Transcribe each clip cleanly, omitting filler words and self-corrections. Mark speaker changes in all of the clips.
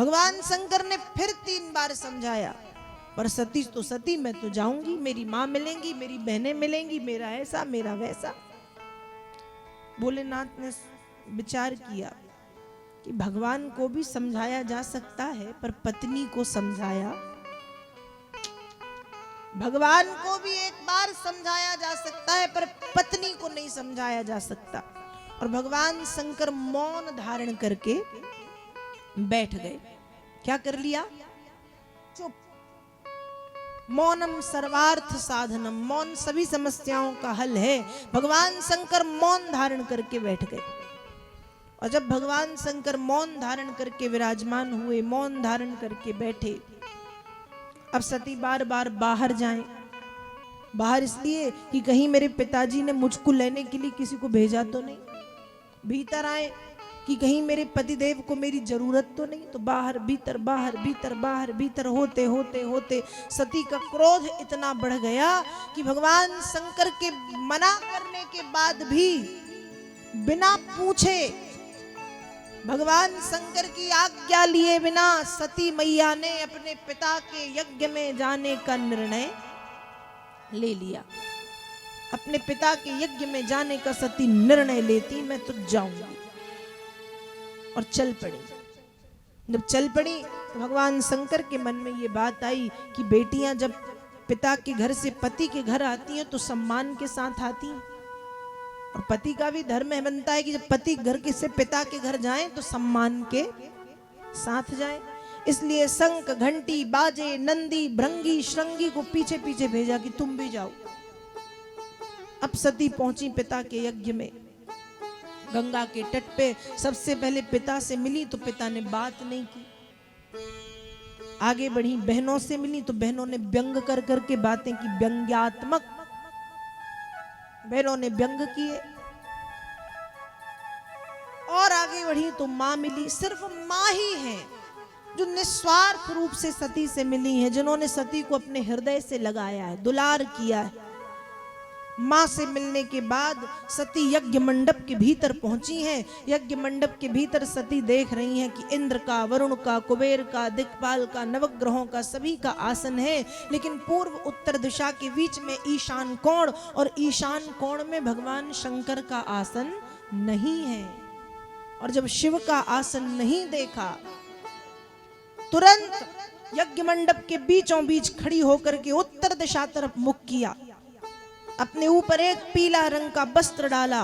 Speaker 1: भगवान शंकर ने फिर 3 बार समझाया, पर सती तो सती, मैं तो जाऊंगी, मेरी माँ मिलेंगी, मेरी बहनें मिलेंगी, मेरा ऐसा मेरा वैसा। भोलेनाथ ने विचार किया कि भगवान को भी समझाया जा सकता है, पर पत्नी को समझाया, भगवान को भी एक बार समझाया जा सकता है, पर पत्नी को नहीं समझाया जा सकता। और भगवान शंकर मौन धारण करके बैठ गए। क्या कर लिया? चुप। मौनम सर्वार्थ साधनम, मौन सभी समस्याओं का हल है। भगवान शंकर मौन धारण करके बैठ गए। और जब भगवान शंकर मौन धारण करके विराजमान हुए, मौन धारण करके बैठे, अब सती बार बार बाहर जाएं। बाहर इसलिए कि कहीं मेरे पिताजी ने मुझको लेने के लिए किसी को भेजा तो नहीं, भीतर आए कि कहीं मेरे पतिदेव को मेरी जरूरत तो नहीं। तो बाहर भीतर बाहर भीतर बाहर भीतर होते होते होते सती का क्रोध इतना बढ़ गया कि भगवान शंकर के मना करने के बाद भी बिना पूछे, भगवान शंकर की आज्ञा लिए बिना सती मैया ने अपने पिता के यज्ञ में जाने का निर्णय ले लिया। अपने पिता के यज्ञ में जाने का सती निर्णय लेती, मैं तो जाऊंगी, और चल पड़ी। जब चल पड़ी तो भगवान शंकर के मन में ये बात आई कि बेटियां जब पिता के घर से पति के घर आती हैं तो सम्मान के साथ आती हैं, और पति का भी धर्म है, बनता है कि जब पति घर के से पिता के घर जाएं तो सम्मान के साथ जाएं। इसलिए शंख घंटी बाजे नंदी भृंगी श्रृंगी को पीछे पीछे भेजा कि तुम भी जाओ। अब सती पहुंची पिता के यज्ञ में, गंगा के तट पे सबसे पहले पिता से मिली तो पिता ने बात नहीं की। आगे बढ़ी, बहनों से मिली तो बहनों ने व्यंग कर करके बातें की, व्यंग्यात्मक बहनों ने व्यंग किए। और आगे बढ़ी तो मां मिली। सिर्फ मां ही है जो निस्वार्थ रूप से सती से मिली है, जिन्होंने सती को अपने हृदय से लगाया है, दुलार किया है। मां से मिलने के बाद सती यज्ञ मंडप के भीतर पहुंची हैं। यज्ञ मंडप के भीतर सती देख रही हैं कि इंद्र का, वरुण का, कुबेर का, दिक्पाल का, नवग्रहों का, सभी का आसन है, लेकिन पूर्व उत्तर दिशा के बीच में ईशान कोण, और ईशान कोण में भगवान शंकर का आसन नहीं है। और जब शिव का आसन नहीं देखा, तुरंत यज्ञ मंडप के बीचों बीच खड़ी होकर के उत्तर दिशा तरफ मुख किया, अपने ऊपर एक पीला रंग का वस्त्र डाला,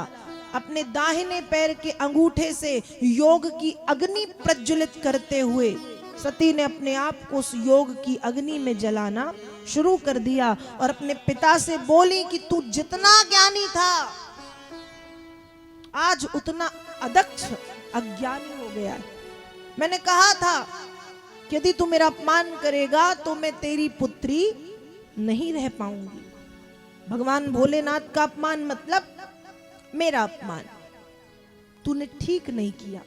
Speaker 1: अपने दाहिने पैर के अंगूठे से योग की अग्नि प्रज्वलित करते हुए सती ने अपने आप को उस योग की अग्नि में जलाना शुरू कर दिया। और अपने पिता से बोली कि तू जितना ज्ञानी था आज उतना अदक्ष अज्ञानी हो गया है। मैंने कहा था कि यदि तू मेरा अपमान करेगा तो मैं तेरी पुत्री नहीं रह पाऊंगी। भगवान भोलेनाथ का अपमान मतलब मेरा अपमान, तूने ठीक नहीं किया।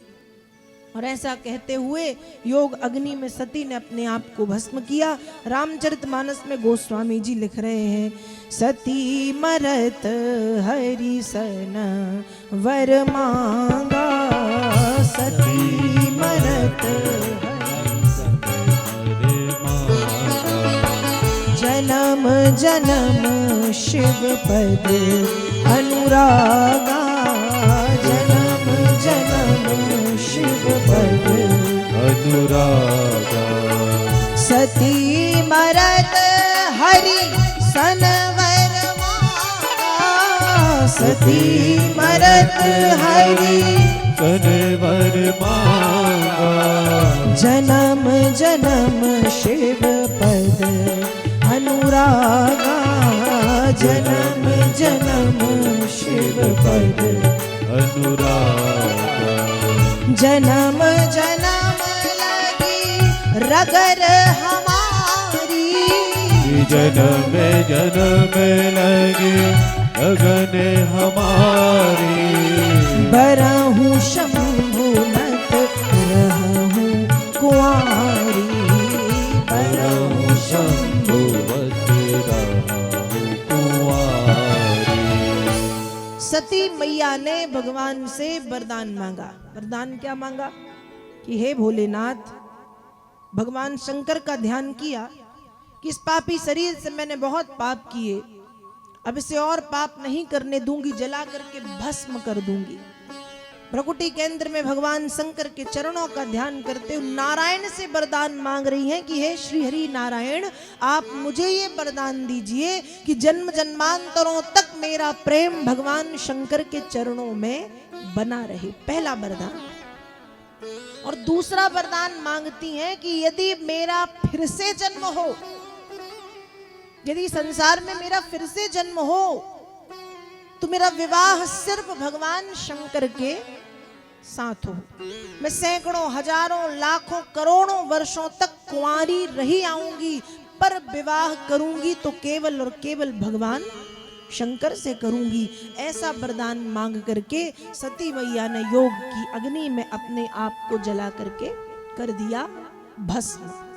Speaker 1: और ऐसा कहते हुए योग अग्नि में सती ने अपने आप को भस्म किया। रामचरितमानस में गोस्वामी जी लिख रहे हैं, सती मरत हरि सन वर मांगा, सती मरत जन्म जन्म शिव पद अनुरागा, जन्म जन्म शिव पद अनुरागा। सती मरत हरि सनवर मांगा, सती मरत हरि सनवर मांगा, जन्म जन्म शिव पद अनुरागा, जन्म जन्म शिव पद अनुरागा। जन्म जन्म लगी रगर हमारी, जन्म जन्म लगी लगन हमारी, बरहूं शंभुनाथ रहूं कुंवारी, बरहूं शंभुवत रहूं कुंवारी। सती मैया ने भगवान से वरदान मांगा। वरदान क्या मांगा? कि हे भोलेनाथ, भगवान शंकर का ध्यान किया कि इस पापी शरीर से मैंने बहुत पाप किए, अब इसे और पाप नहीं करने दूंगी, जला करके भस्म कर दूंगी। भ्रकुटी केंद्र में भगवान शंकर के चरणों का ध्यान करते हुए नारायण से वरदान मांग रही हैं कि हे श्री हरि नारायण, आप मुझे ये वरदान दीजिए कि जन्म जन्मांतरों तक मेरा प्रेम भगवान शंकर के चरणों में बना रहे। पहला वरदान। और दूसरा वरदान मांगती हैं कि यदि मेरा फिर से जन्म हो, यदि संसार में मेरा फिर से जन्म हो, तो मेरा विवाह सिर्फ भगवान शंकर के साथ हो। मैं सैकड़ों, हजारों, लाखों, करोड़ों वर्षों तक कुंवारी रही आऊंगी, पर विवाह करूंगी तो केवल और केवल भगवान शंकर से करूंगी। ऐसा वरदान मांग करके सती मैया ने योग की अग्नि में अपने आप को जला करके कर दिया भस्म।